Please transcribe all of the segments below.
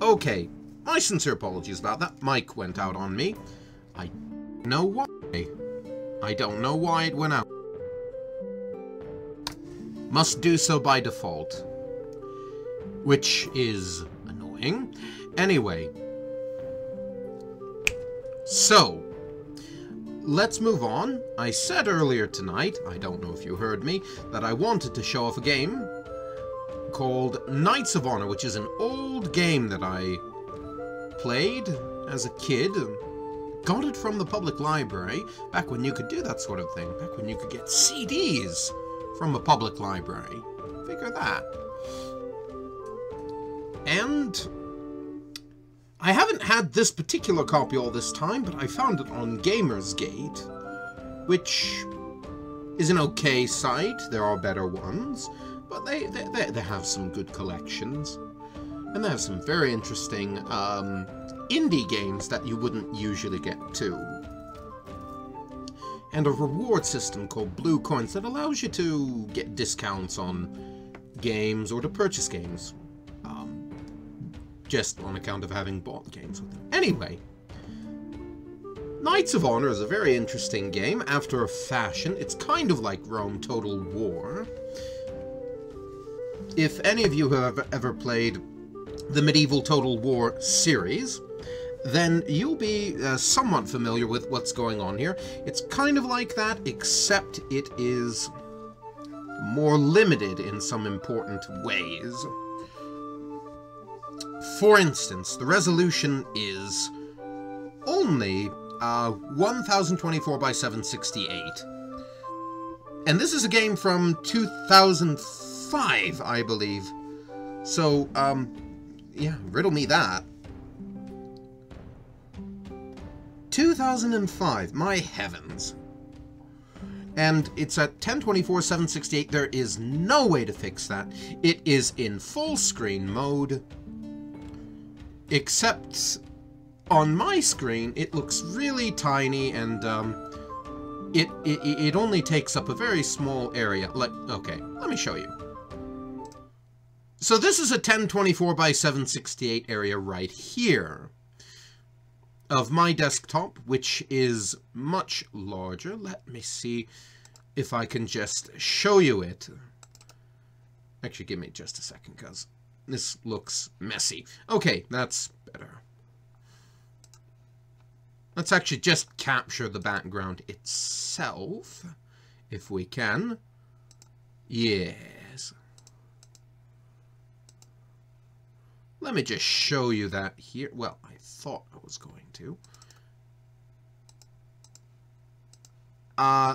Okay, my sincere apologies about that. Mic went out on me. I don't know why. I don't know why it went out. Must do so by default. Which is annoying. Anyway. So, let's move on. I said earlier tonight, I don't know if you heard me, that I wanted to show off a game called Knights of Honor, which is an old game that I played as a kid. Got it from the public library, back when you could do that sort of thing, back when you could get CDs from a public library. Figure that. And I haven't had this particular copy all this time, but I found it on Gamersgate, which is an okay site. There are better ones, but they have some good collections. And they have some very interesting indie games that you wouldn't usually get too. And a reward system called Blue Coins that allows you to get discounts on games or to purchase games. Just on account of having bought games with them. Anyway, Knights of Honor is a very interesting game after a fashion. It's kind of like Rome Total War. If any of you have ever played the medieval Total War series, then you'll be somewhat familiar with what's going on here. It's kind of like that, except it is more limited in some important ways. For instance, the resolution is only 1024 by 768. And this is a game from 2005, I believe. So, yeah, riddle me that. 2005, my heavens. And it's at 1024 768. There is no way to fix that. It is in full screen mode. Except on my screen, it looks really tiny, and it only takes up a very small area. Like, okay, let me show you. So this is a 1024 by 768 area right here of my desktop, which is much larger. Let me see if I can just show you it. Actually, give me just a second, because this looks messy. Okay, that's better. Let's actually just capture the background itself, if we can. Yes. Let me just show you that here. Well, I thought I was going to.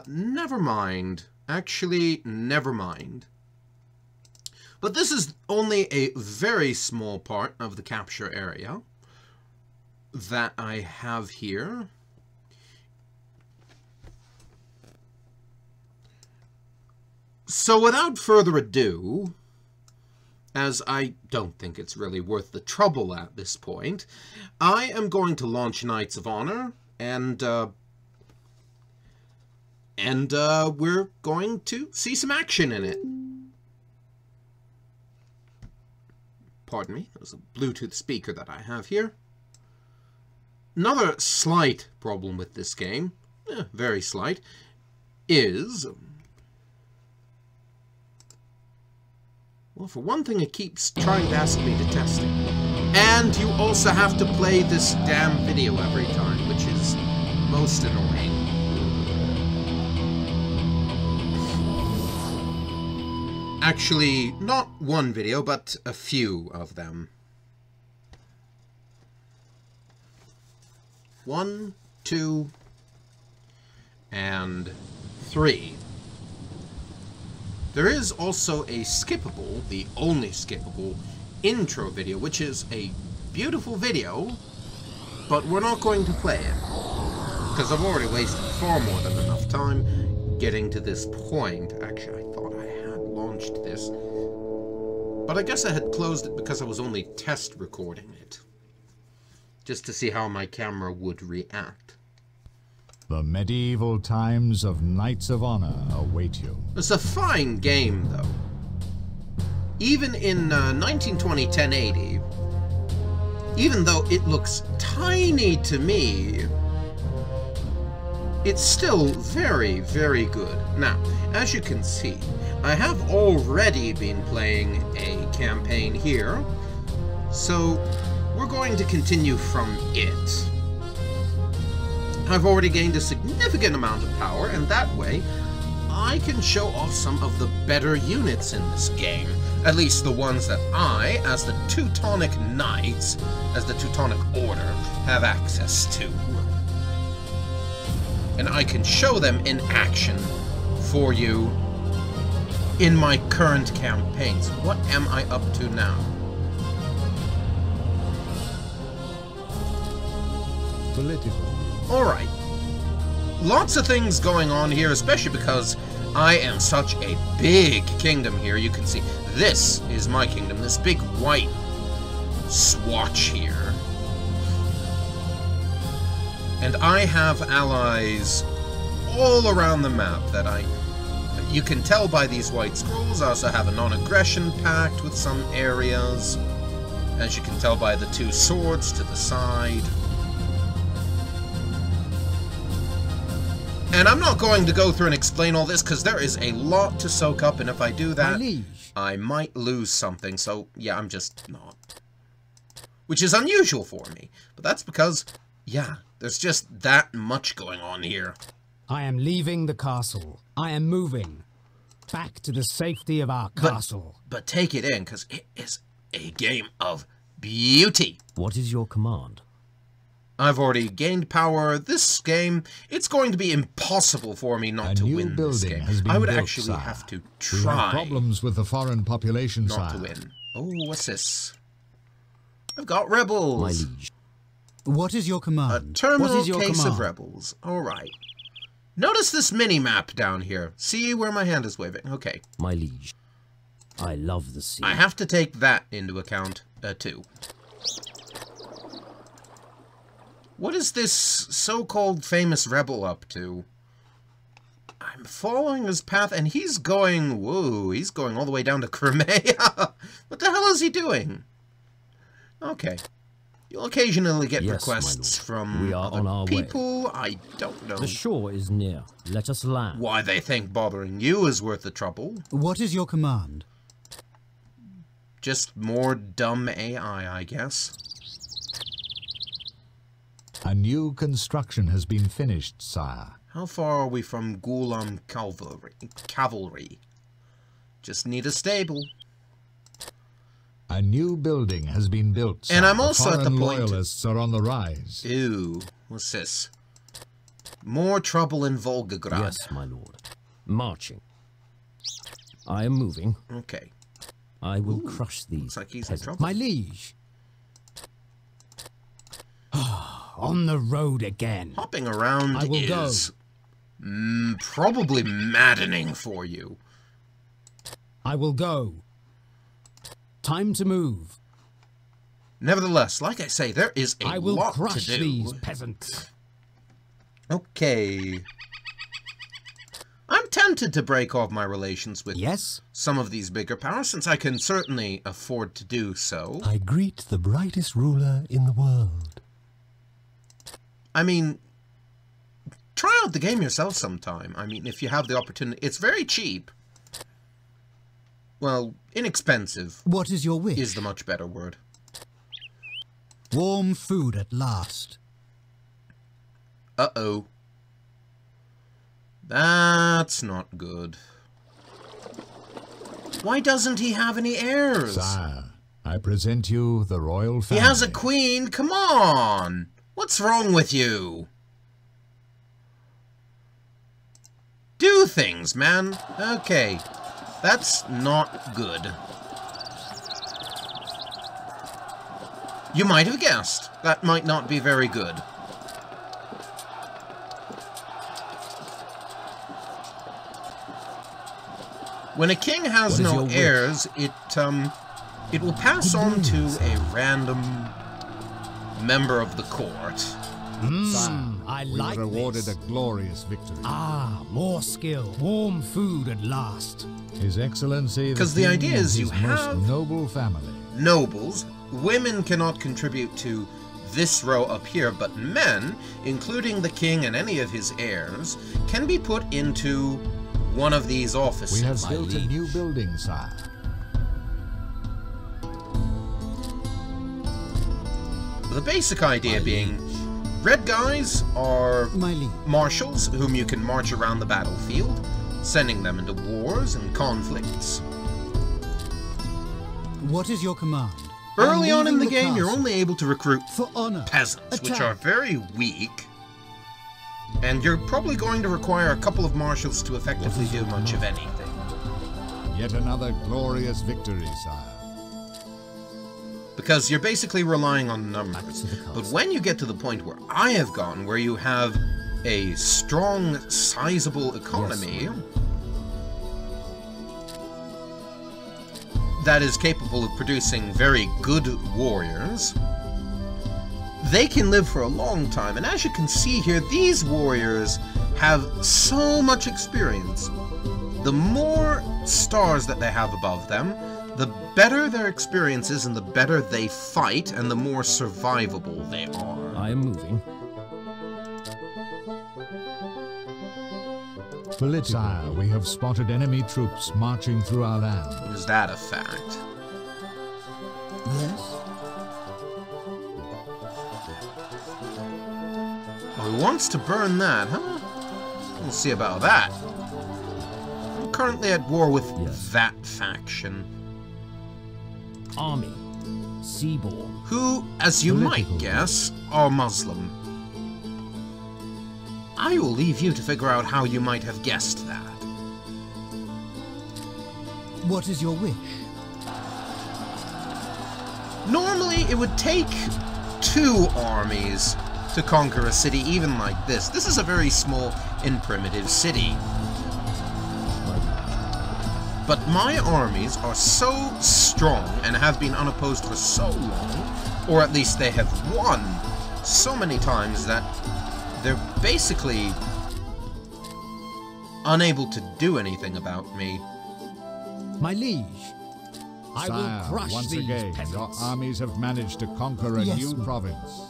Never mind. Actually, never mind. But this is only a very small part of the capture area that I have here. So without further ado, as I don't think it's really worth the trouble at this point, I am going to launch Knights of Honor, and we're going to see some action in it. Pardon me, there's a Bluetooth speaker that I have here. Another slight problem with this game, very slight, is... well, for one thing, it keeps trying to ask me to test it. And you also have to play this damn video every time, which is most annoying. Actually, not one video, but a few of them. 1, 2, and 3. There is also a skippable, the only skippable, intro video, which is a beautiful video, but we're not going to play it, because I've already wasted far more than enough time getting to this point. Actually, I thought I had launched this, but I guess I had closed it because I was only test recording it, just to see how my camera would react. The medieval times of Knights of Honor await you. It's a fine game, though. Even in 1920 1080, even though it looks tiny to me, it's still very, very good. Now, as you can see, I have already been playing a campaign here, so we're going to continue from it. I've already gained a significant amount of power, and that way, I can show off some of the better units in this game. At least the ones that I, as the Teutonic Knights, as the Teutonic Order, have access to. And I can show them in action for you in my current campaigns. What am I up to now? Political. Alright. Lots of things going on here, especially because I am such a big kingdom here. You can see, this is my kingdom, this big white swatch here. And I have allies all around the map that you can tell by these white scrolls. I also have a non-aggression pact with some areas, as you can tell by the two swords to the side. And I'm not going to go through and explain all this, because there is a lot to soak up, and if I do that, I might lose something, so yeah, I'm just not. Which is unusual for me, but that's because, yeah, there's just that much going on here. I am leaving the castle. I am moving back to the safety of our castle. But take it in, because it is a game of beauty. What is your command? I've already gained power. This game, it's going to be impossible for me not to win this game. I would actually have to try. We have problems with the foreign population, not to win. Oh, what's this? I've got rebels. My liege. What is your command? A terminal case of rebels. All right. Notice this mini-map down here. See where my hand is waving? Okay. My liege. I love the sea. I have to take that into account, too. What is this so-called famous rebel up to? I'm following his path, and he's going... Whoa, he's going all the way down to Crimea. What the hell is he doing? Okay. You'll occasionally get requests from other people. I don't know. The shore is near. Let us land. Why they think bothering you is worth the trouble. What is your command? Just more dumb AI, I guess. A new construction has been finished, sire. How far are we from Gulam cavalry? Just need a stable. A new building has been built, sire. And I'm also at the point... loyalists are on the rise. Ew. What's this? More trouble in Volgograd. Yes, my lord. Marching. I am moving. Okay. I will crush these. Looks like he's in trouble. My liege. On the road again. Hopping around is probably maddening for you. I will go. Time to move. Nevertheless, like I say, there is a lot to do. I will crush these peasants. Okay. I'm tempted to break off my relations with some of these bigger powers, since I can certainly afford to do so. I greet the brightest ruler in the world. I mean, try out the game yourself sometime. I mean, if you have the opportunity. It's very cheap. Well, inexpensive. What is your wish? Is the much better word. Warm food at last. Uh-oh. That's not good. Why doesn't he have any heirs? Sire, I present you the royal family. He has a queen? Come on! What's wrong with you? Do things, man. Okay. That's not good. You might have guessed. That might not be very good. When a king has no heirs, it will pass on to a random member of the court. I like we were rewarded a glorious victory. Ah, more skill. Warm food at last. His Excellency, because the idea is you have noble family. Nobles, women cannot contribute to this row up here, but men, including the king and any of his heirs, can be put into one of these offices. We have built a new building, sire. The basic idea being, red guys are marshals whom you can march around the battlefield, sending them into wars and conflicts. What is your command? Early on in the game, you're only able to recruit for honor, peasants, which are very weak, and you're probably going to require a couple of marshals to effectively do much of anything. Yet another glorious victory, sire. Because you're basically relying on numbers. But when you get to the point where I have gone, where you have a strong, sizable economy that is capable of producing very good warriors, they can live for a long time. And as you can see here, these warriors have so much experience. The more stars that they have above them, the better their experience is and the better they fight and the more survivable they are. I am moving. Sire, we have spotted enemy troops marching through our land. Is that a fact? Yes. Oh, he wants to burn that, huh? We'll see about that. I'm currently at war with that faction. Army. Seaborn. Who, as you might guess, are Muslim. I will leave you to figure out how you might have guessed that. What is your wish? Normally, it would take 2 armies to conquer a city even like this. This is a very small and primitive city. But my armies are so strong and have been unopposed for so long, or at least they have won so many times that they're basically unable to do anything about me. My liege, Sire, I will crush once these again, peasants. your armies have managed to conquer a new province.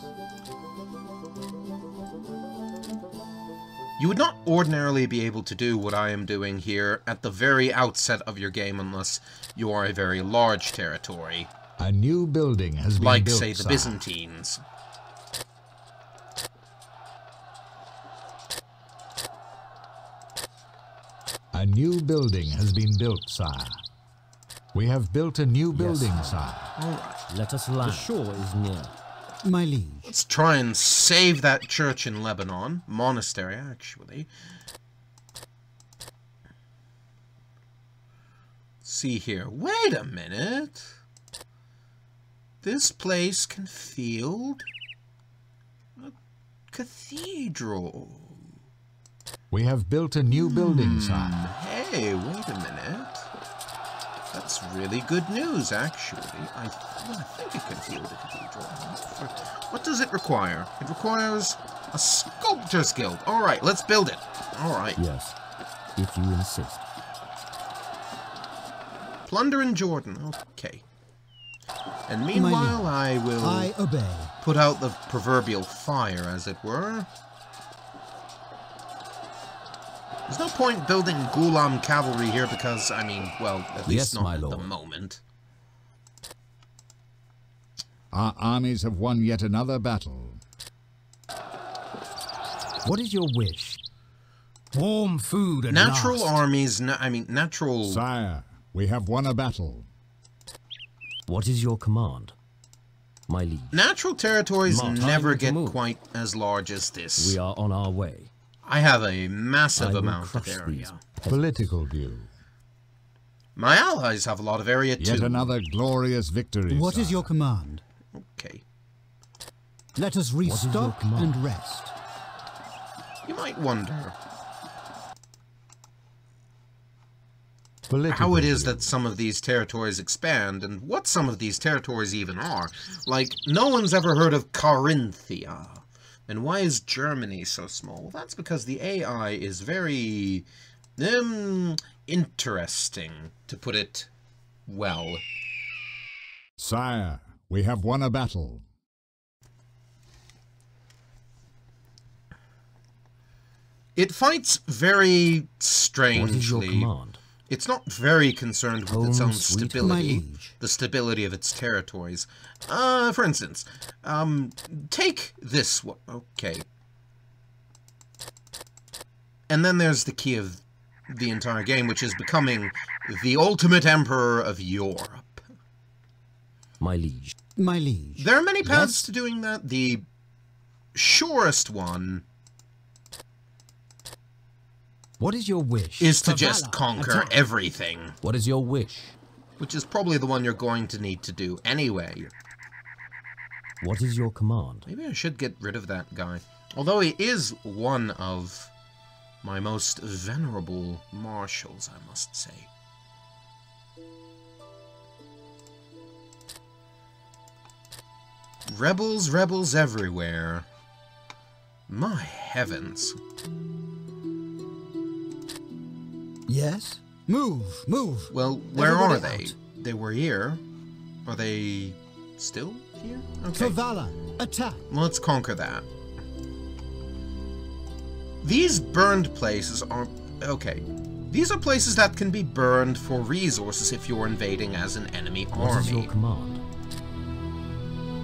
You would not ordinarily be able to do what I am doing here at the very outset of your game unless you are a very large territory. A new building has been like, built, say, the sire. Byzantines. A new building has been built, sire. We have built a new building, sire. Alright. Let us land. The shore is near. My liege. Let's try and save that church in Lebanon. Monastery, actually. See here. Wait a minute. This place can field a cathedral. We have built a new building, sire. Hey, wait a minute. That's really good news, actually. I think it can field a cathedral. What does it require? It requires a sculptor's guild. Alright, let's build it. Alright. Yes, if you insist. Plunder in Jordan. Okay. And meanwhile, I will obey. put out the proverbial fire, as it were. There's no point building Ghulam cavalry here because, I mean, well, at least not at the moment. Our armies have won yet another battle. What is your wish? Warm food and natural last. armies, natural... Sire, we have won a battle. What is your command? My liege. Natural territories Time never to get move. quite as large as this. We are on our way. I have a massive I will amount of crush area. these peasants. Political view. My allies have a lot of area too. Yet another glorious victory, What sire. is your command? Okay. Let us restock command? and rest. You might wonder Political how it is view. that some of these territories expand, and what some of these territories even are. Like, no one's ever heard of Carinthia. And why is Germany so small? Well, that's because the AI is very... interesting, to put it well. Sire, We have won a battle. It fights very strangely. What is your command? It's not very concerned with its own sweet stability, my liege. the stability of its territories. For instance, take this one. Okay. And then there's the key of the entire game, which is becoming the ultimate emperor of Europe. My liege. My liege. There are many paths to doing that. The surest one What is your wish? is to For just valor, conquer attack. everything, What is your wish? which is probably the one you're going to need to do anyway. What is your command? Maybe I should get rid of that guy. Although he is one of my most venerable marshals, I must say. Rebels, rebels everywhere. My heavens. Yes? Move, move. Well, where Everybody are they? out. They were here. Are they still here? For Okay. valor, attack. Let's conquer that. These burned places are... Okay. These are places that can be burned for resources if you're invading as an enemy What is your army. command?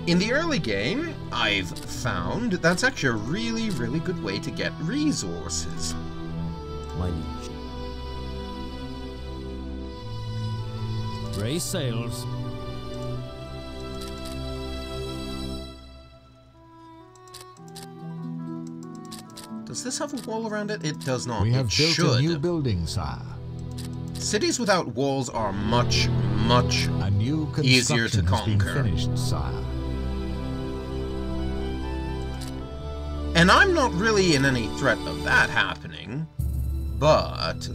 In the early game, I've found that's actually a really, really good way to get resources. My liege. Raise sails. Does this have a wall around it? It does not. We have It built should. a new building, sire. Cities without walls are much, much A new easier to construction has been conquer. finished, sire. And I'm not really in any threat of that happening, but...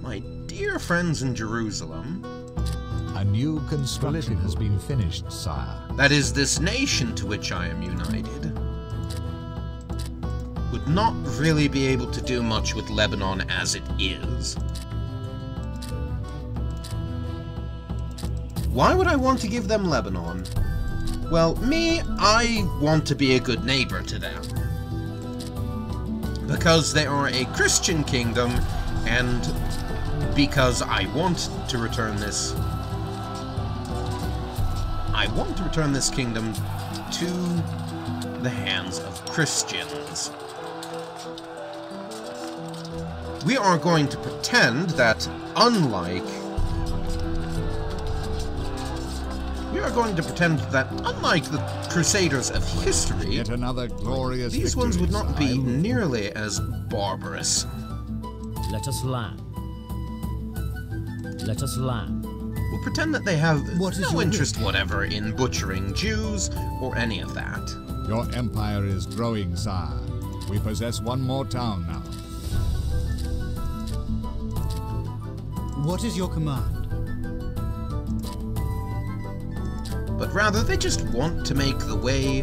My dear friends in Jerusalem, A new construction has been finished, sire. that is this nation to which I am united, would not really be able to do much with Lebanon as it is. Why would I want to give them Lebanon? Well, me, I want to be a good neighbor to them. Because they are a Christian kingdom, and because I want to return this... I want to return this kingdom to the hands of Christians. We are going to pretend that, unlike the Crusaders of history, Yet another glorious these ones would victory, not be sire. nearly as barbarous. Let us land. Let us land. We'll pretend that they have What is no your interest whatever in butchering Jews or any of that. Your empire is growing, sire. We possess one more town now. What is your command? But rather, they just want to make the way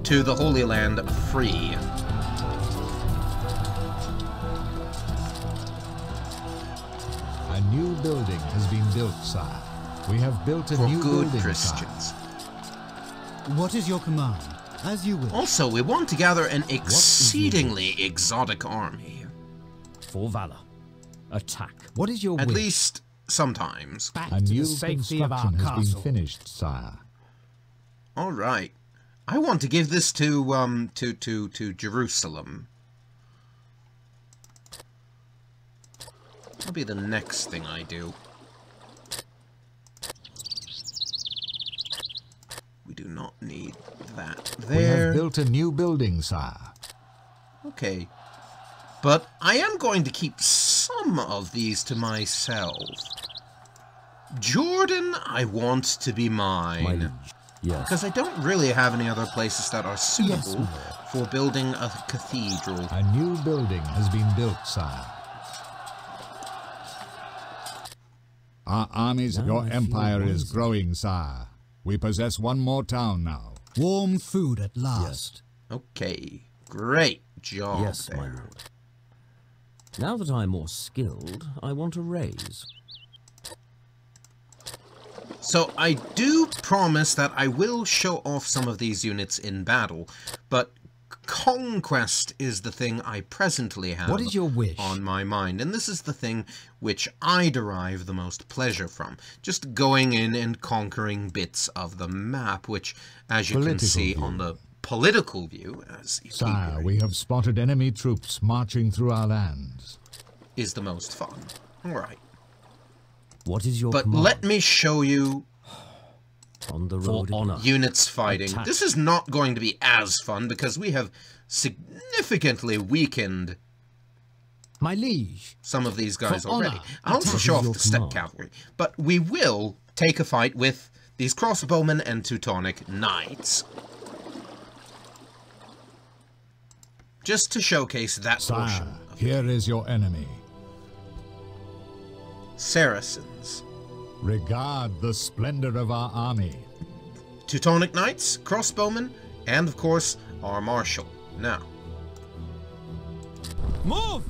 to the Holy Land free. A new building has been built, sire. We have built a For new good building, Christians. What is your command? As you wish. Also, we want to gather an exceedingly exotic army. For valor. Attack. What is your At wish? least sometimes. Back A to new the safety of our construction has castle. been finished, sire. Alright. I want to give this to Jerusalem. That'll be the next thing I do. We do not need that We have there. built a new building, sire. Okay. But I am going to keep some of these to myself. Jordan, I want to be My mine. liege. Yes. Because I don't really have any other places that are suitable Yes, my for building a cathedral. A new building has been built, sire. Our armies, Now your I feel empire is wiser. growing, sire. We possess one more town now. Warm food at last. Okay, great job Yes, my there. lord. Now that I'm more skilled, I want a raise. So I do promise that I will show off some of these units in battle, but Conquest is the thing I presently have What is your wish? on my mind, and this is the thing which I derive the most pleasure from. Just going in and conquering bits of the map, which, as you can see on the political view, as you Sire, we have spotted enemy troops marching through our lands. is the most fun. Alright. What is your But command? let me show you On the road for honor. units fighting. Attack. This is not going to be as fun because we have significantly weakened My liege. some of these guys For already. honor, I'll also attack. show off Your the step command. cavalry, but we will take a fight with these crossbowmen and Teutonic knights. Just to showcase that portion Sire, of here is your enemy. Saracens. Regard the splendor of our army. Teutonic knights, crossbowmen, and of course, our marshal. Now, Move!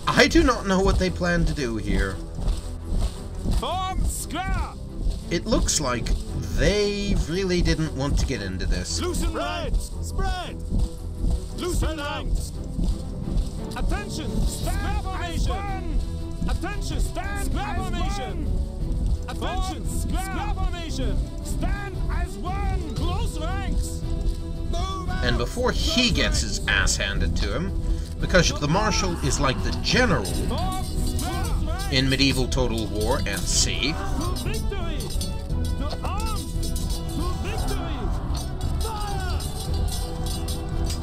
I do not know what they plan to do here. Form square! It looks like they really didn't want to get into this. Loosen ranks! Spread! Loosen ranks! Attention! Stand formation! Attention! Stand formation! Attention! Square formation! Stand as one! Close ranks! Move out! And before he gets his ass handed to him, because the marshal is like the general Form square ranks! in medieval Total War and Sea, To victory! To arms! To victory! Fire!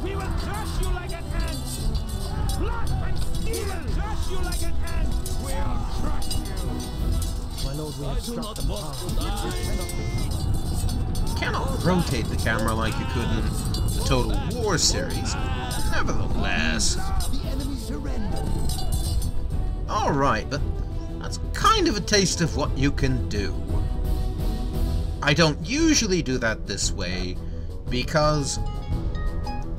We will crush you like an ant! Blood and steel! We will crush you like an ant! We'll crush you! My lord, we have struck them hard. cannot rotate the camera like you could in the Total War series. Nevertheless. Alright, but that's kind of a taste of what you can do. I don't usually do that this way, because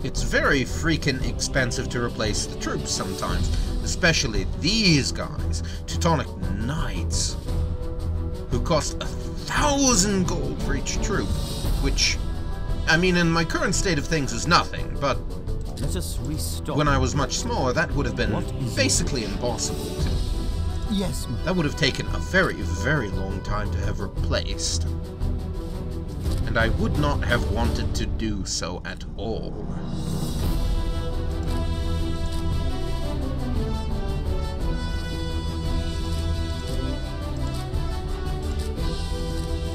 it's very freaking expensive to replace the troops sometimes. Especially these guys, Teutonic Knights, who cost 1,000 gold for each troop, which, I mean, in my current state of things is nothing, but Let us restock. when I was much smaller, that would have been What is basically impossible to. Yes, That would have taken a very, very long time to have replaced. And I would not have wanted to do so at all.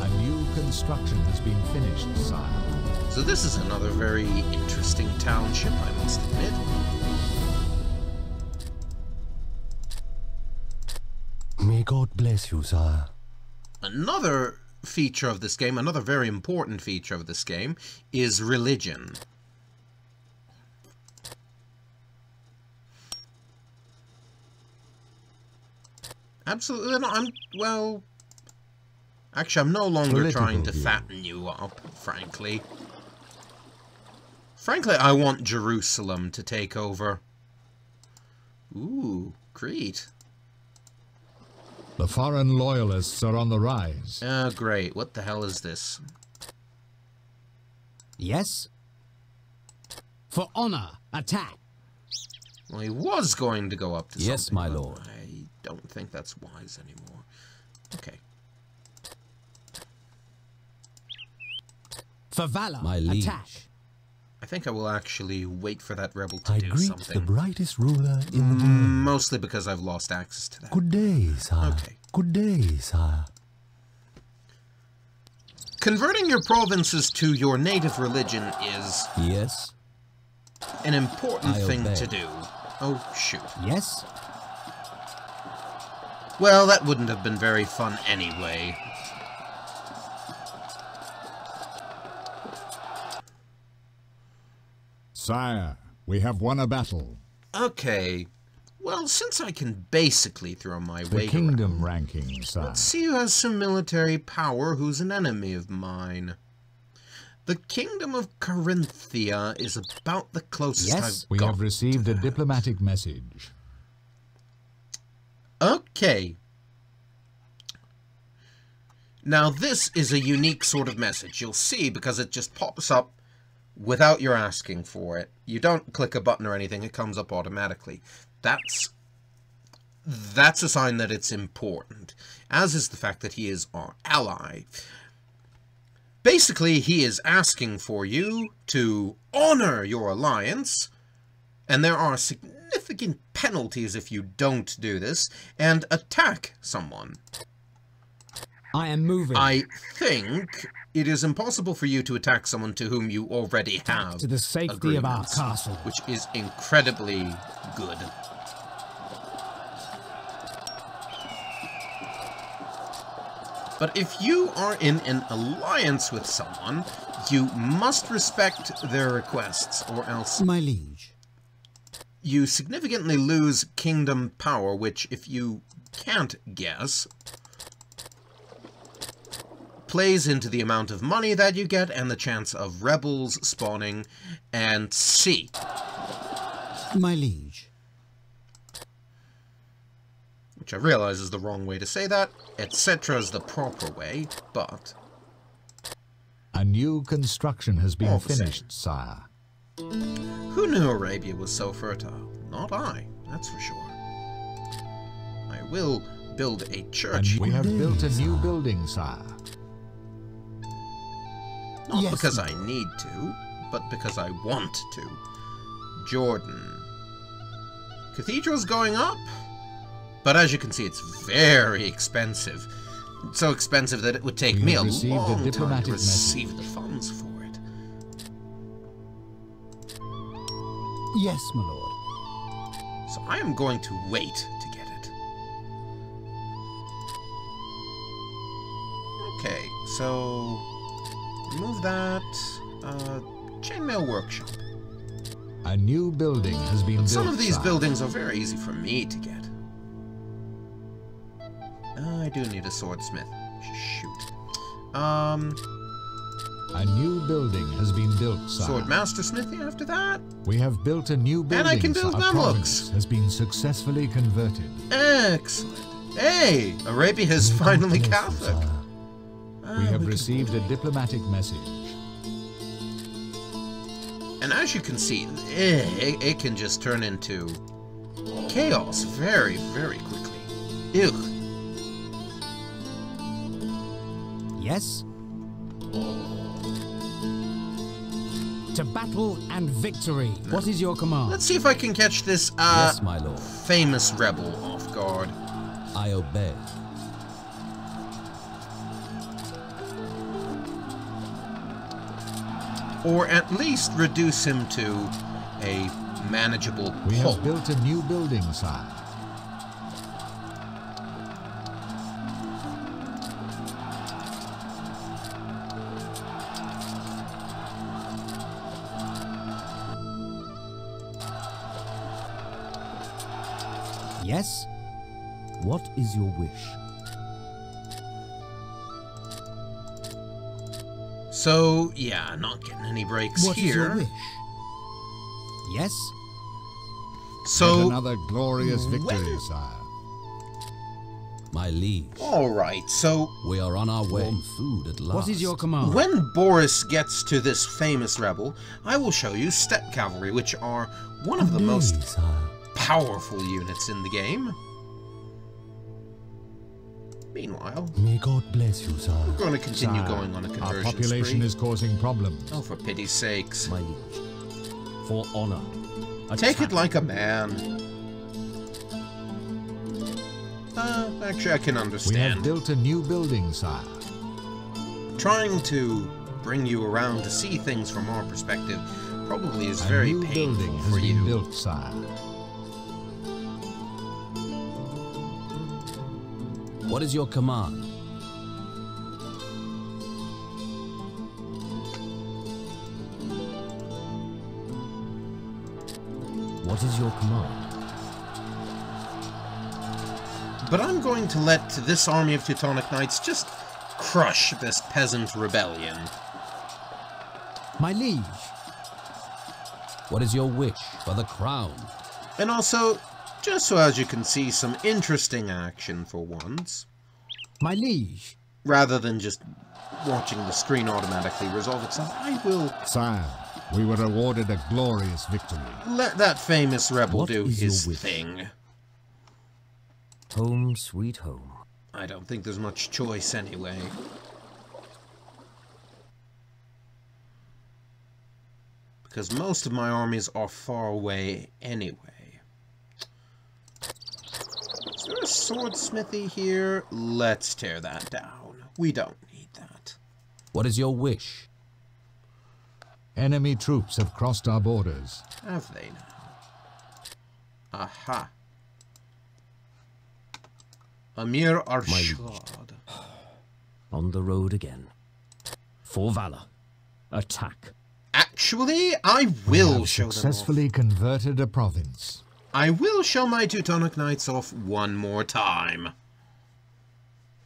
A new construction has been finished, sire. So this is another very interesting township, I must admit. May God bless you, sire. Another feature of this game, another very important feature of this game, is religion. Absolutely not. Well, actually, I'm no longer Political trying to view. fatten you up, frankly. Frankly, I want Jerusalem to take over. Ooh, Crete. The foreign loyalists are on the rise. Oh, great. What the hell is this? yes. For honor, attack. Well, he was going to go up to Yes, something, my but lord. I don't think that's wise anymore. Okay. For valor, My liege. attack. I think I will actually wait for that rebel to I do greet something. the brightest ruler in the world. Mostly because I've lost access to that. Good day, sire. Okay. Good day, sire. Converting your provinces to your native religion is Yes. an important I thing obey. to do. Oh, shoot. Yes. Well, that wouldn't have been very fun anyway. Sire, we have won a battle. Okay. Well, since I can basically throw my The weight kingdom around, ranking, sire. let's see who has some military power who's an enemy of mine. The Kingdom of Carinthia is about the closest Yes, I've We got have received to a that. diplomatic message. Okay. Now this is a unique sort of message. You'll see because it just pops up without your asking for it. You don't click a button or anything, it comes up automatically. That's a sign that it's important, as is the fact that he is our ally. Basically, he is asking for you to honor your alliance, and there are significant penalties if you don't do this, and attack someone. I am moving. I think it is impossible for you to attack someone to whom you already have to the safety of our agreements, castle. which is incredibly good. But if you are in an alliance with someone, you must respect their requests, or else My liege. you significantly lose kingdom power, which, if you can't guess, plays into the amount of money that you get and the chance of rebels spawning, and C. My liege. Which I realize is the wrong way to say that, etc. is the proper way, but... A new construction has been All the same. finished, sire. Who knew Arabia was so fertile? Not I, that's for sure. I will build a church. And we have built a new building, sire. Not Yes. because I need to, but because I want to. Jordan. Cathedral's going up, but as you can see, it's very expensive. So expensive that it would take We me have a received a long time to diplomatic receive the funds for it. Yes, my lord. So I am going to wait to get it. Okay, so remove that. Chainmail workshop. A new building has been built, Some of these sire. buildings are very easy for me to get. I do need a swordsmith. Shoot. A new building has been built, sire. Sword master smithy after that. We have built a new building, I can build sire. Mamluks. A province has been successfully converted. Excellent. Hey, Arabia is finally Bless you, Catholic. sire. We have received a diplomatic message. And as you can see, it can just turn into chaos very, very quickly. Ew. Yes? To battle and victory. What is your command? Let's see if I can catch this Yes, my lord. famous rebel off guard. I obey. Or at least reduce him to a manageable We pulp. have built a new building, sire. Yes? What is your wish? So, yeah, not getting any breaks What is your here. wish? Yes? Yet So, another glorious victory, when- sire. My liege. alright, so We are on our way. Warm food at last. What is your command? when Boris gets to this famous rebel, I will show you step cavalry, which are one of the most Nay, sire. powerful units in the game. Meanwhile, May God bless you, sire. we're going to continue Sire, going on a our conversion population spree. is causing problems. Oh, for pity's sakes. My liege. For honor. Take it Attack. like a man. Actually, I can We have understand. built a new building, sire. Trying to bring you around to see things from our perspective probably is A very new building painful has for been you. built, sire. What is your command? What is your command? But I'm going to let this army of Teutonic Knights just crush this peasant rebellion. My liege. What is your wish for the crown? And also, Just so as you can see some interesting action for once. My liege. Rather than just watching the screen automatically resolve itself, I will... Sire, we were awarded a glorious victory. Let that famous rebel What do is your his wish? thing. Home, sweet home. I don't think there's much choice anyway. Because most of my armies are far away anyway. Is there a swordsmithy here? Let's tear that down. We don't need that. What is your wish? Enemy troops have crossed our borders. Have they now? Aha. Amir Arshad. On the road again. For valor. Attack. Actually, I will have show them off. successfully converted a province. I will show my Teutonic Knights off one more time.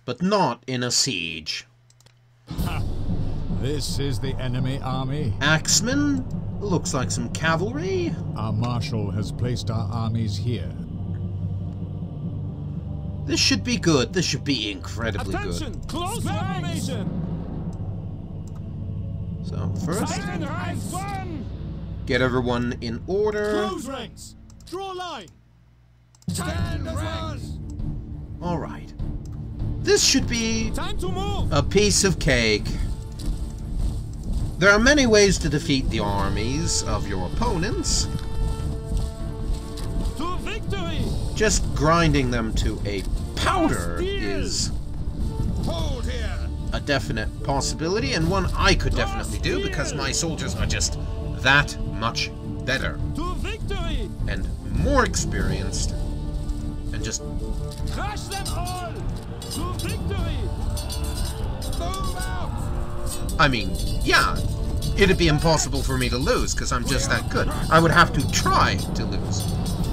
But not in a siege. This is the enemy army. Axemen? Looks like some cavalry. Our marshal has placed our armies here. This should be good. This should be incredibly Attention! good. Close formation! So first, Second rise one! get everyone in order. Close ranks! Draw line! Stand ranks! Alright. This should be Time to move! a piece of cake. There are many ways to defeat the armies of your opponents. To victory! Just grinding them to a powder is Hold here! a definite possibility, and one I could definitely do because my soldiers are just that much better To victory! and more experienced and just... Crush them all! To victory! Move out! I mean, yeah, it'd be impossible for me to lose because I'm just that good. I would have to try to lose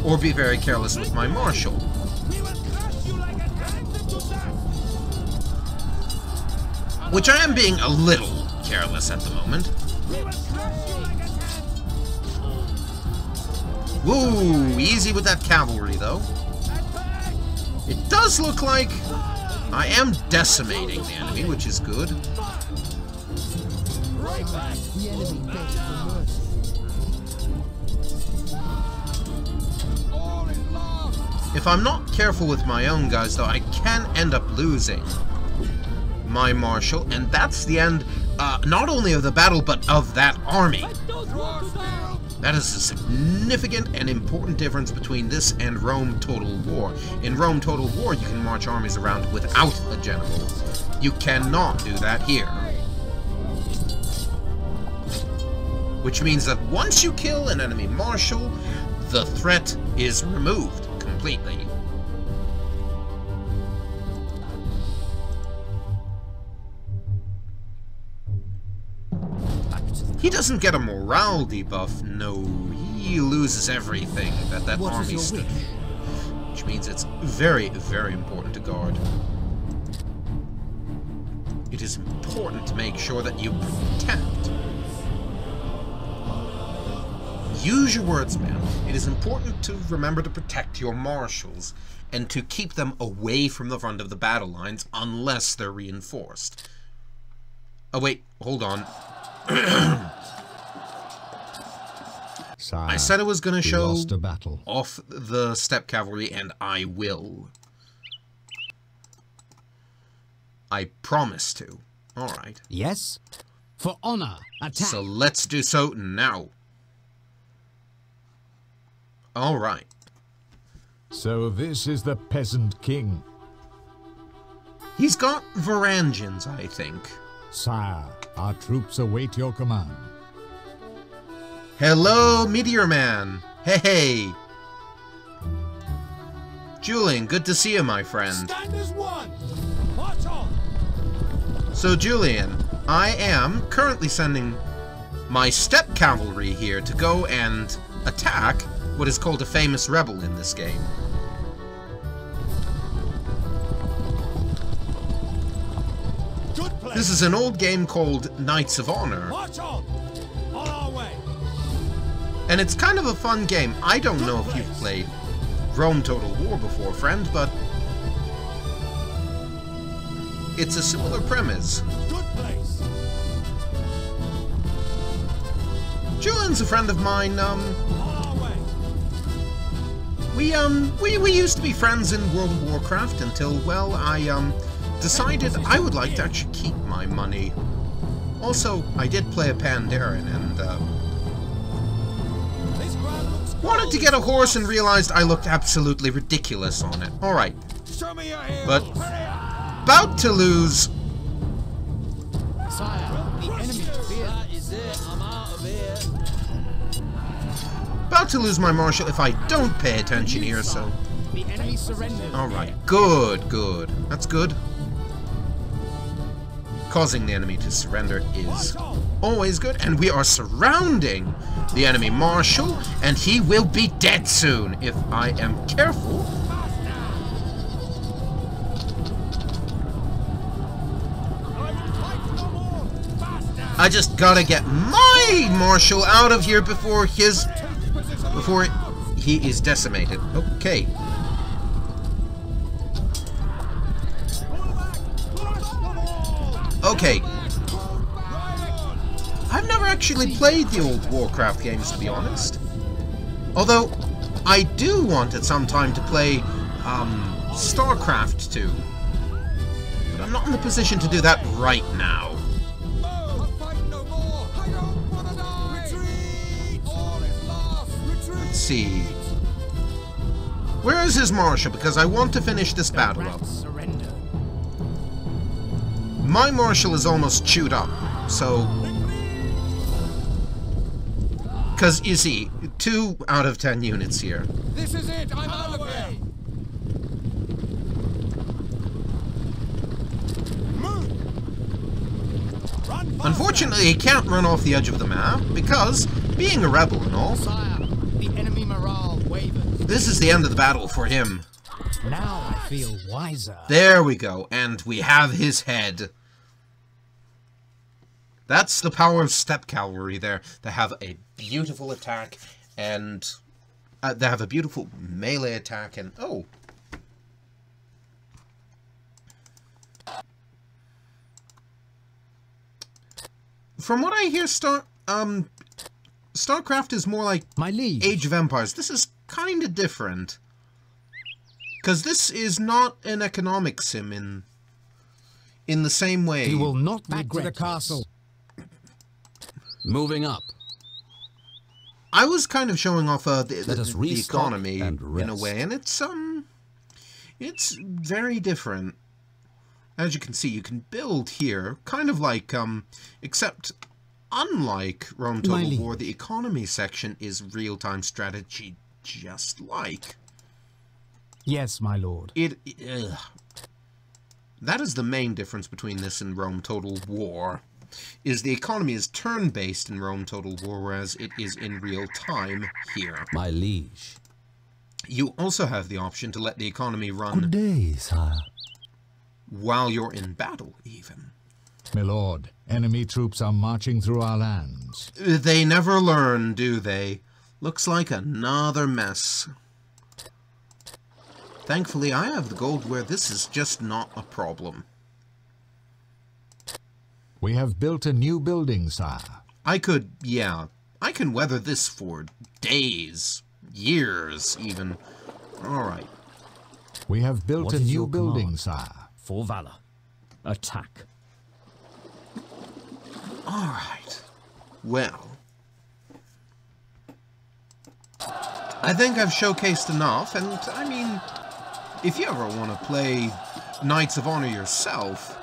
or be very careless with my marshal. We will crush you like an ant into dust! Which I am being a little careless at the moment. We will crush you like an ant! Woo! Easy with that cavalry, though. Attack! It does look like I am decimating the enemy, which is good. Right back! The enemy begs for mercy. All in love! If I'm not careful with my own guys, though, I can end up losing my marshal, and that's the end, not only of the battle, but of that army. That is a significant and important difference between this and Rome Total War. In Rome Total War, you can march armies around without a general. You cannot do that here. Which means that once you kill an enemy marshal, the threat is removed completely. He doesn't get a morale debuff, no, he loses everything that army stood for. Which means it's very, very important to guard. It is important to make sure that you protect. Use your words, man. It is important to remember to protect your marshals and to keep them away from the front of the battle lines unless they're reinforced. Oh wait, hold on. Sire, I said I was going to we show lost a battle. off the steppe cavalry, and I will. I promise to. Alright. Yes? For honor, attack. So let's do so now. Alright. So this is the peasant king. He's got Varangians, I think. Sire, our troops await your command. Hello, Meteor Man. Hey, hey. Julian, good to see you, my friend. Stand as one! March on! So, Julian, I am currently sending my steppe cavalry here to go and attack what is called a famous rebel in this game. Good play! This is an old game called Knights of Honor, March on! On our way! and it's kind of a fun game. I don't know if you've played Rome Total War before, friend, but it's a similar premise. Good place. Julian's a friend of mine. Our way. We used to be friends in World of Warcraft until, well, I decided I would like to actually keep my money. Also, I did play a Pandaren and This ground looks wanted to get a horse and realized I looked absolutely ridiculous on it. All right, Show me your heels. but Hurry up. about to lose. Sire, the enemy fear. That is it. I'm out of here. About to lose my marshal if I don't pay attention here, so... The enemy surrendered. Alright, good, good. That's good. Causing the enemy to surrender is always good, and we are surrounding the enemy marshal, and he will be dead soon if I am careful. I just gotta get my marshal out of here before he is decimated. Okay. Okay. I've never actually played the old Warcraft games, to be honest. Although, I do want at some time to play StarCraft 2. But I'm not in the position to do that right now. Let's see. Where is his marshal? Because I want to finish this battle up. Surrender. My marshal is almost chewed up, so... Because, you see, 2 out of 10 units here. This is it. I'm out of here. Move. Run faster. Unfortunately, he can't run off the edge of the map, because, being a rebel and all, Sire, the enemy morale wavers. this is the end of the battle for him. Now I feel wiser. There we go, and we have his head. That's the power of steppe cavalry there. They have a beautiful attack, and they have a beautiful melee attack, and oh. From what I hear, StarCraft is more like My liege. Age of Empires. This is kind of different. Because this is not an economic sim in the same way. You will not back to regret the this. castle. Moving up. I was kind of showing off Let us the restock economy and in a rest. way, and it's very different. As you can see, you can build here, kind of like except unlike Rome My Total War, liege. the economy section is real-time strategy, just like Yes, my lord. that is the main difference between this and Rome Total War. Is the economy is turn-based in Rome Total War, whereas it is in real time here. My liege. You also have the option to let the economy run day, sire. while you're in battle, even. My lord, enemy troops are marching through our lands. They never learn, do they? Looks like another mess. Thankfully, I have the gold where this is just not a problem. We have built a new building, sire. I can weather this for days, years, even. Alright. We have built What a is new your building, command? sire. For valor. Attack. Alright. Well. I think I've showcased enough, and I mean, if you ever want to play Knights of Honor yourself,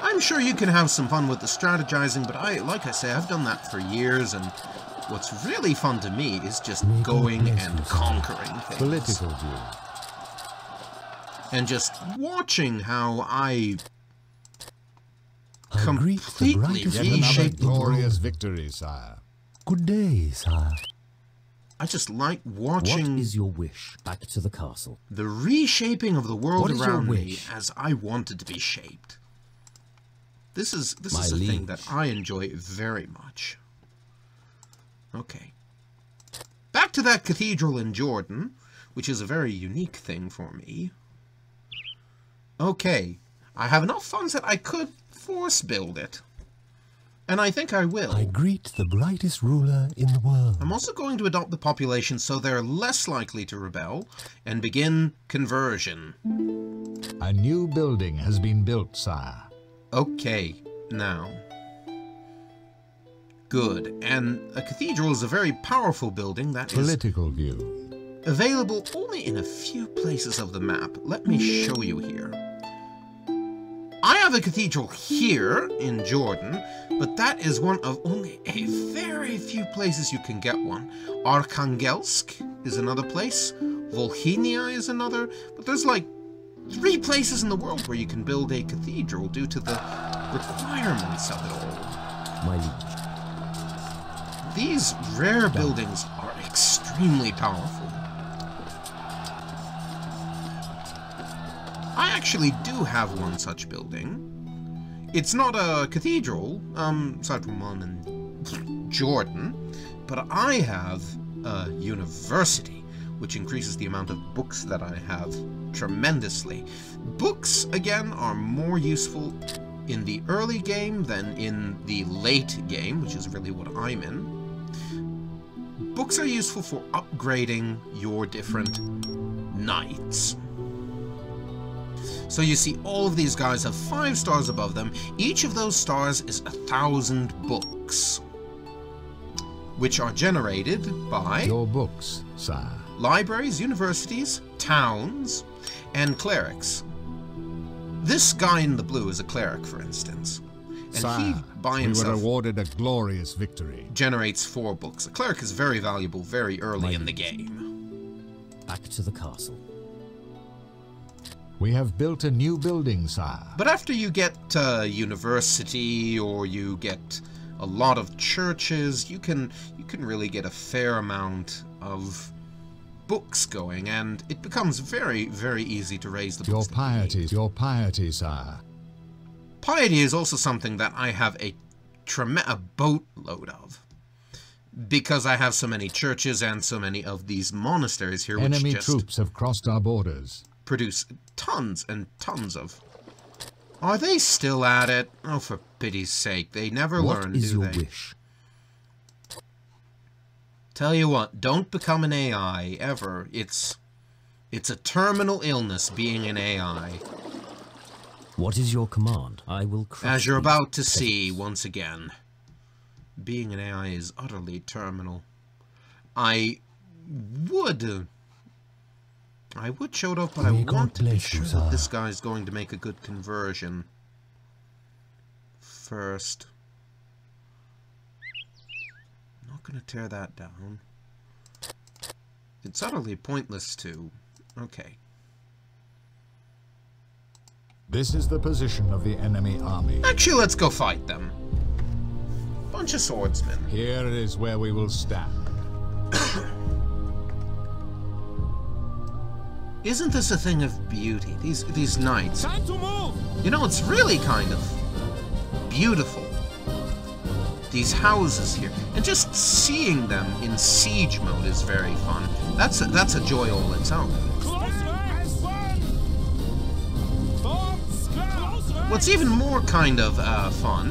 I'm sure you can have some fun with the strategizing, but like I say, I've done that for years, and what's really fun to me is just going and conquering things. Political view. And just watching how I greet the completely brightest Yet another reshape the world. glorious victory, sire. Good day, sire. I just like What watching is your wish? Back to the castle. the reshaping of the world What is your around me wish? as I want it to be shaped. This is My a thing liege. that I enjoy very much. Okay. Back to that cathedral in Jordan, which is a very unique thing for me. Okay, I have enough funds that I could force build it. And I think I will. I greet the brightest ruler in the world. I'm also going to adopt the population so they're less likely to rebel and begin conversion. A new building has been built, sire. Okay, now. Good. And a cathedral is a very powerful building that Political view. is available only in a few places of the map. Let me show you here. I have a cathedral here in Jordan, but that is one of only a very few places you can get one. Arkhangelsk is another place. Volhynia is another. But there's like 3 places in the world where you can build a cathedral due to the requirements of it all. My liege. These rare buildings are extremely powerful. I actually do have one such building. It's not a cathedral, aside from one in Jordan, but I have a university, which increases the amount of books that I have tremendously. Books, again, are more useful in the early game than in the late game, which is really what I'm in. Books are useful for upgrading your different knights. So you see all of these guys have 5 stars above them. Each of those stars is 1,000 books, which are generated by Your books, sire. libraries, universities, towns, and clerics. This guy in the blue is a cleric, for instance. And Sire, he, by we were himself, awarded a glorious victory. generates 4 books. A cleric is very valuable very early in the liege. game. Back to the castle. We have built a new building, sire. But after you get university or you get a lot of churches, you can really get a fair amount of books going, and it becomes very, very easy to raise the books. Your piety, sire. Piety is also something that I have a boatload of, because I have so many churches and so many of these monasteries here, which Enemy just troops have crossed our borders. produce tons and tons of. Are they still at it? Oh, for pity's sake, they never learn, What is do your they? wish? Tell you what, don't become an AI ever. It's a terminal illness being an AI. What is your command? I will crush As you're these about to see peasants. once again, being an AI is utterly terminal. I would show it up, but I May God want to be bless you, sure that this sir. guy is going to make a good conversion first. I'm not going to tear that down. It's utterly pointless to... Okay. This is the position of the enemy army. Actually, let's go fight them. Bunch of swordsmen. Here is where we will stand. Isn't this a thing of beauty? These knights. Time to move! You know, it's really kind of beautiful. These houses here. And just seeing them in siege mode is very fun. That's a joy all its own. Close ranks! Form scrap! Close ranks! What's even more kind of fun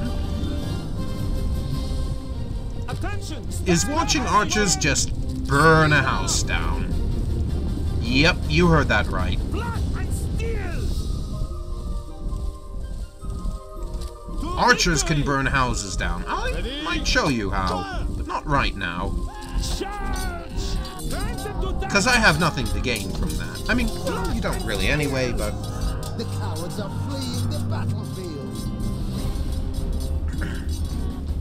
Attention! is watching archers just burn a house down. Yep, you heard that right. Blood and steel! To Archers can victory! burn houses down. I might show you how, but not right now. Charge! Ranks into Because I have nothing to gain from that. I mean, well, you don't really anyway, but... The cowards are fleeing the battlefield.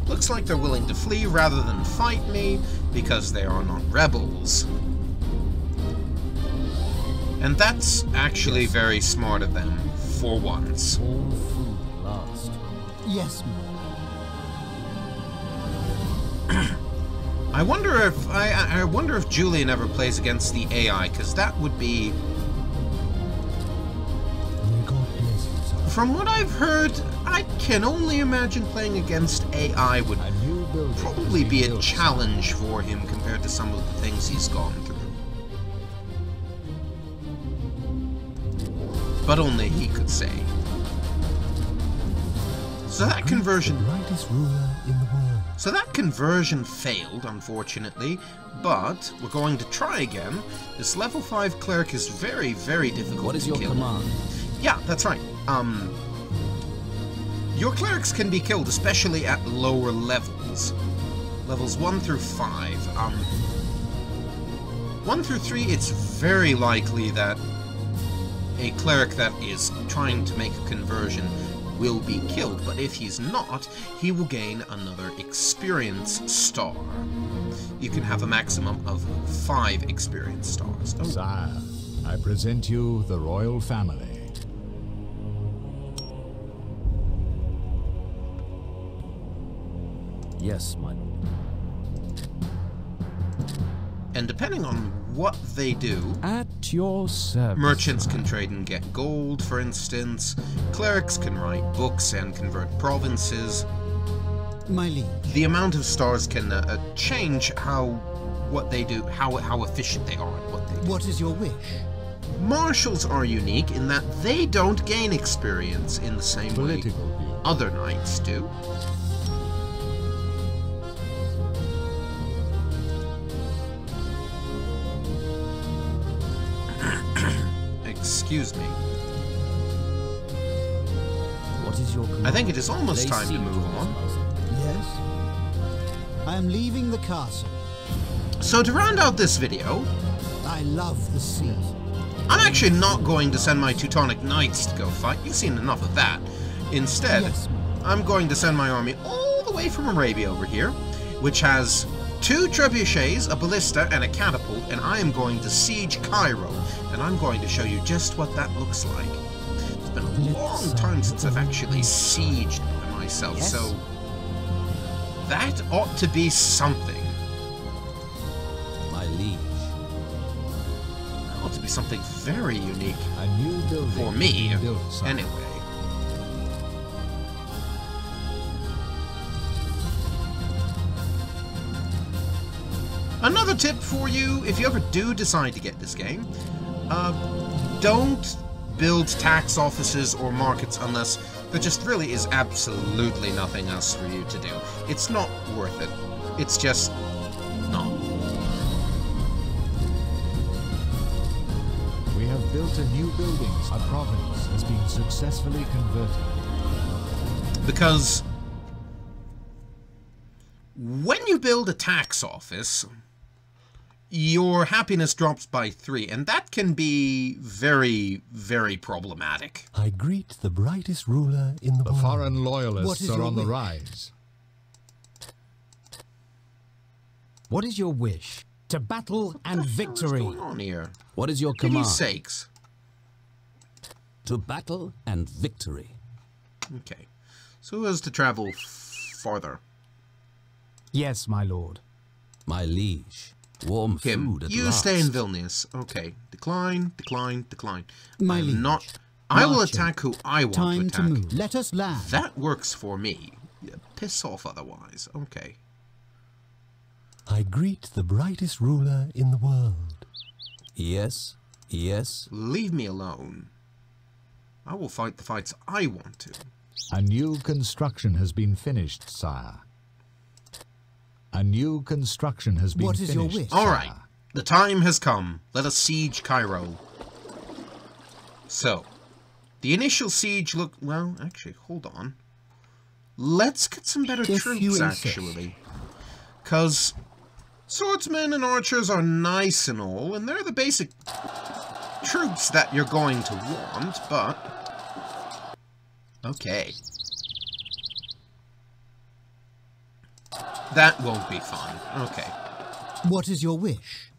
Looks like they're willing to flee rather than fight me, because they are not rebels. And that's actually very smart of them, for once. All food last. Yes, ma'am. I wonder if Julian ever plays against the AI, because that would be... May God bless you, sir. From what I've heard, I can only imagine playing against AI would A new building has probably been be a built, challenge for him compared to some of the things he's gone through. But only he could say. So that conversion... The brightest ruler in the world. So that conversion failed, unfortunately, but we're going to try again. This level 5 cleric is very, very difficult What is to your kill. command? Yeah, that's right. Your clerics can be killed, especially at lower levels. Levels 1 through 5. 1 through 3, it's very likely that a cleric that is trying to make a conversion will be killed, but if he's not, he will gain another experience star. You can have a maximum of 5 experience stars. Oh. Sire, I present you the royal family. Yes, my lord. And depending on what they do, At your service. merchants can trade and get gold, for instance. Clerics can write books and convert provinces. My liege. The amount of stars can change what they do, how efficient they are at what they do. What is your wish? Marshals are unique in that they don't gain experience in the same way Political view. other knights do. Excuse me. What is your command? I think it is almost Lay time to siege move this on. muzzle. Yes? I am leaving the castle. So to round out this video, I love the sea. I'm actually not going to send my Teutonic Knights to go fight. You've seen enough of that. Instead, Yes. I'm going to send my army all the way from Arabia over here, which has 2 trebuchets, a ballista, and a catapult, and I am going to siege Cairo, and I'm going to show you just what that looks like. It's been a long time since I've actually sieged myself, Yes. so that ought to be something. My liege. That ought to be something very unique A new building for has me, been built, sire. anyway. Another tip for you, if you ever do decide to get this game, don't build tax offices or markets unless there just really is absolutely nothing else for you to do. It's not worth it. It's just not. We have built a new building. A province has been successfully converted. Because when you build a tax office, your happiness drops by 3, and that can be very, very problematic. I greet the brightest ruler in the The world. foreign What loyalists is are your on the wish? rise. What is your wish? To battle and victory. What's going on here? What is your For goodness command? sakes. To battle and victory. Okay. So who has to travel farther? Yes, my lord. My liege. Warm Him. food at You last. stay in Vilnius. Okay. Decline, decline, decline. My I'm liege. not... I will Marching. attack who I want Time to to attack. move. Let us land. That works for me. Yeah, piss off otherwise. Okay. I greet the brightest ruler in the world. Yes, yes. Leave me alone. I will fight the fights I want to. A new construction has been finished, sire. A new construction has been What is finished. your wish? All right. The time has come. Let us siege Cairo. So, the initial siege looked... Well, actually, hold on. Let's get some better If you troops, insist. actually. Because swordsmen and archers are nice and all, and they're the basic troops that you're going to want, but... Okay. That won't be fun. Okay. What is your wish?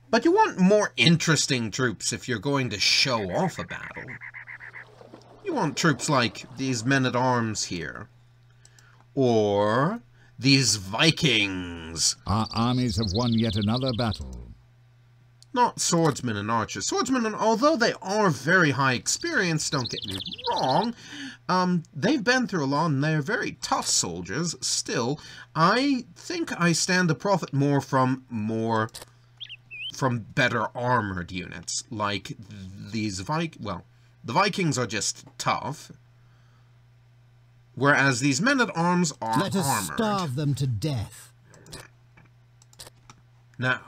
But you want more interesting troops if you're going to show off a battle. You want troops like these men-at-arms here. Or these Vikings. Our armies have won yet another battle. Not swordsmen and archers. Swordsmen, and although they are very high experience, don't get me wrong, they've been through a lot and they're very tough soldiers. Still, I think I stand to profit more from better armored units, like these The Vikings are just tough, whereas these men-at-arms are Let us armored. starve them to death. Now,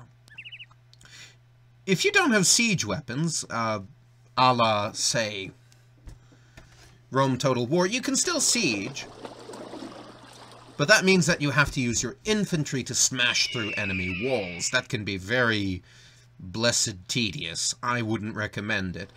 if you don't have siege weapons, a la, say, Rome Total War, you can still siege, but that means that you have to use your infantry to smash through enemy walls. That can be very blessed tedious. I wouldn't recommend it.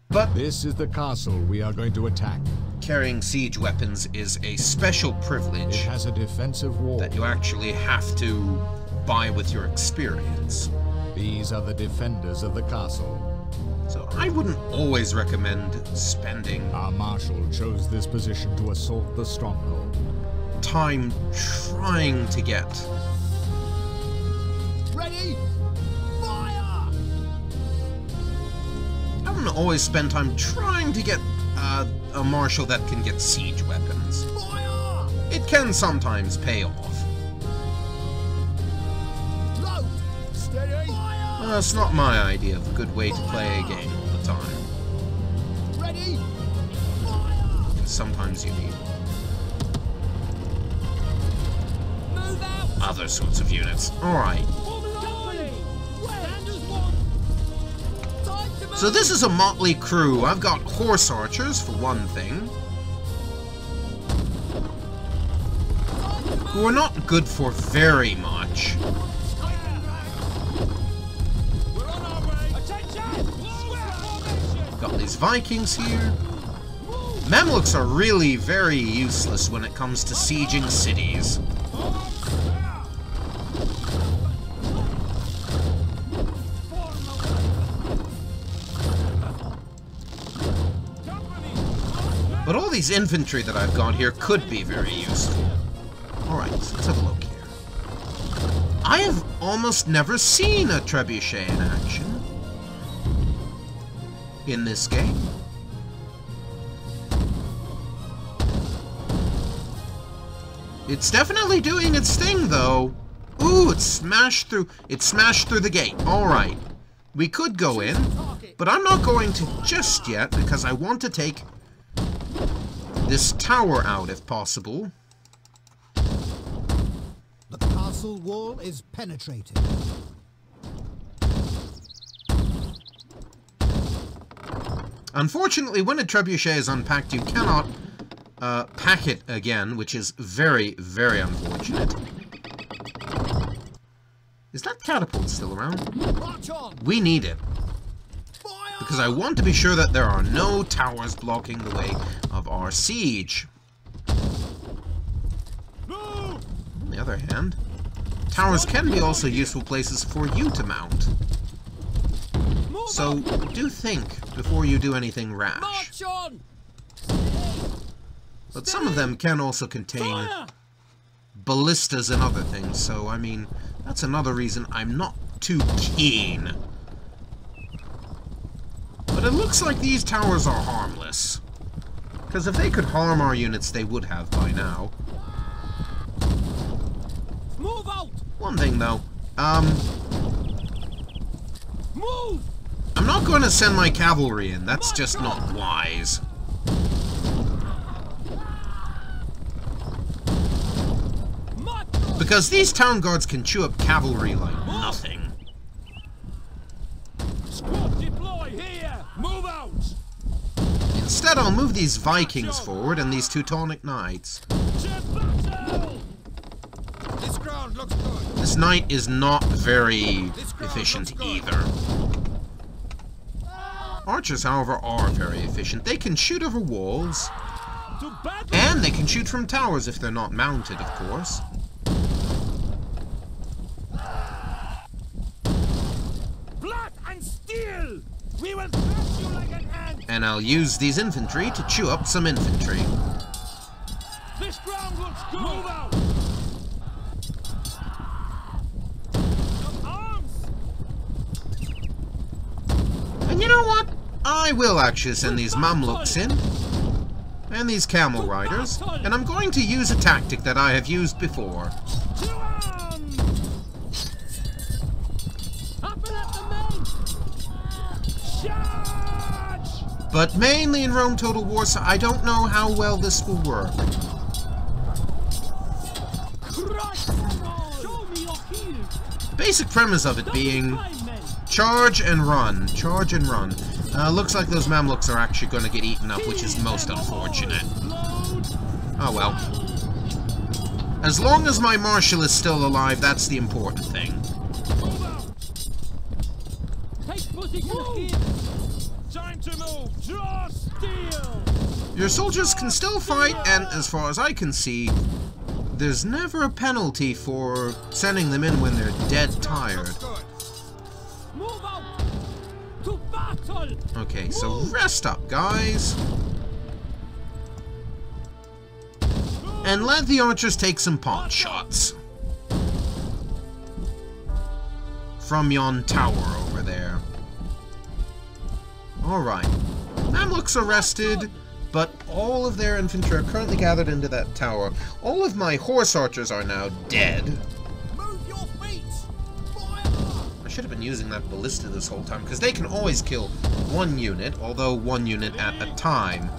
But This is the castle we are going to attack. carrying siege weapons is a special It privilege has a defensive wall. that you actually have to buy with your experience. These are the defenders of the castle. So I wouldn't always recommend spending Our marshal chose this position to assault the stronghold. time trying to get. Ready? Fire! I wouldn't always spend time trying to get a marshal that can get siege weapons. Fire! It can sometimes pay off. Load! Steady! Fire! It's not my idea of a good way to play a game all the time. Ready? Fire! Sometimes you need Move out! other sorts of units. Alright. Company! Stand as one! Time to move! So this is a motley crew. I've got horse archers, for one thing, who are not good for very much. We're on our way. Attention! Square formation! Got these Vikings here. Mamluks are really very useless when it comes to sieging cities. But all these infantry that I've got here could be very useful. Alright, so let's have a look here. I have almost never seen a trebuchet in action in this game. It's definitely doing its thing, though. Ooh, it smashed through the gate. Alright. We could go in, but I'm not going to just yet because I want to take this tower out if possible. The castle wall is penetrated. Unfortunately, when a trebuchet is unpacked, you cannot pack it again, which is very, very unfortunate. Is that catapult still around? March on! We need it, Fire! because I want to be sure that there are no towers blocking the way of our siege. Move! On the other hand, towers can be also useful places for you to mount. So, do think before you do anything rash. March on! But some of them can also contain Fire! ballistas and other things, so, I mean, that's another reason I'm not too keen. But it looks like these towers are harmless. Because if they could harm our units, they would have by now. Move out! One thing, though. Move! I'm not going to send my cavalry in. That's just not wise. March! Because these town guards can chew up cavalry like nothing. Squad deploy here! Move out! Instead, I'll move these Vikings forward and these Teutonic Knights. To battle! This ground looks good. This knight is not very efficient either. Archers, however, are very efficient. They can shoot over walls, To battle! and they can shoot from towers if they're not mounted, of course. Blood and steel! We will crush you like an ant! And I'll use these infantry to chew up some infantry. This ground looks good! Move out! Some arms! And you know what? I will actually send these Mamluks in. And these camel riders. And I'm going to use a tactic that I have used before. To arms! Up and at the men! Charge! But mainly in Rome Total War, so I don't know how well this will work. Basic premise of it being charge and run. Charge and run. Looks like those Mamluks are actually going to get eaten up, which is most unfortunate. Oh well. As long as my marshal is still alive, that's the important thing. Time to move. Draw steel. Your soldiers can still fight, and as far as I can see, there's never a penalty for sending them in when they're dead tired. Move out to battle. Okay, so rest up, guys. And let the archers take some pot shots. From yon tower over there. Alright. Mamluks are rested, but all of their infantry are currently gathered into that tower. All of my horse archers are now dead. Move your feet. Fire. I should have been using that ballista this whole time, because they can always kill one unit, although one unit at a time.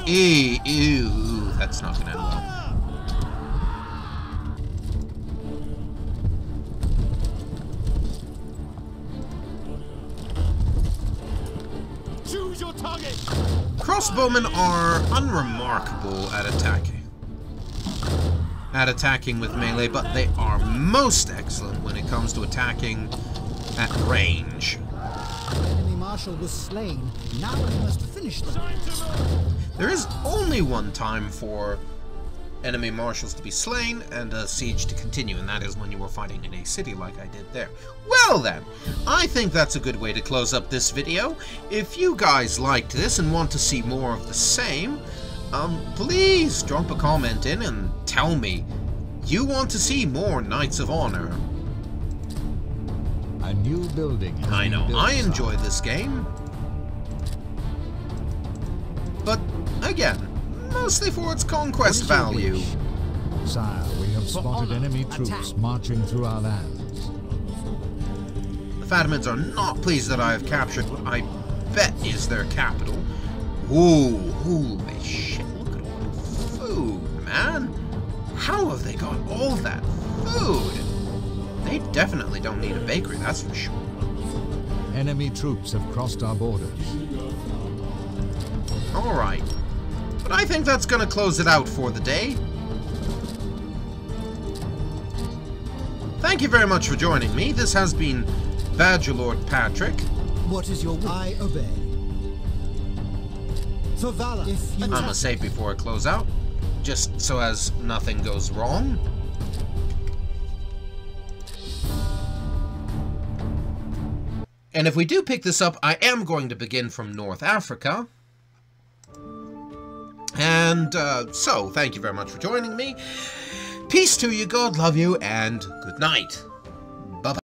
Ew, that's not gonna end well. Choose your target. Crossbowmen are unremarkable at attacking with melee, but they are most excellent when it comes to attacking at range. The enemy marshal was slain. Now we must finish them. There is only one time for enemy marshals to be slain and a siege to continue, and that is when you were fighting in a city like I did there. Well then, I think that's a good way to close up this video. If you guys liked this and want to see more of the same, please drop a comment in and tell me you want to see more Knights of Honor. A new building has I been know, built, I enjoy this game. But, again, mostly for its conquest value. Sire, we have spotted honor, enemy troops attack. marching through our lands. The Fatimids are not pleased that I have captured what I bet is their capital. Ooh, holy shit, look at all the food, man. How have they got all that food? They definitely don't need a bakery, that's for sure. Enemy troops have crossed our borders. Alright. But I think that's going to close it out for the day. Thank you very much for joining me. This has been Badger Lord Patrick. What is your will? I obey. For valor. If you I'm going to save before I close out, just so as nothing goes wrong. And if we do pick this up, I am going to begin from North Africa. And so, thank you very much for joining me. Peace to you, God love you, and good night.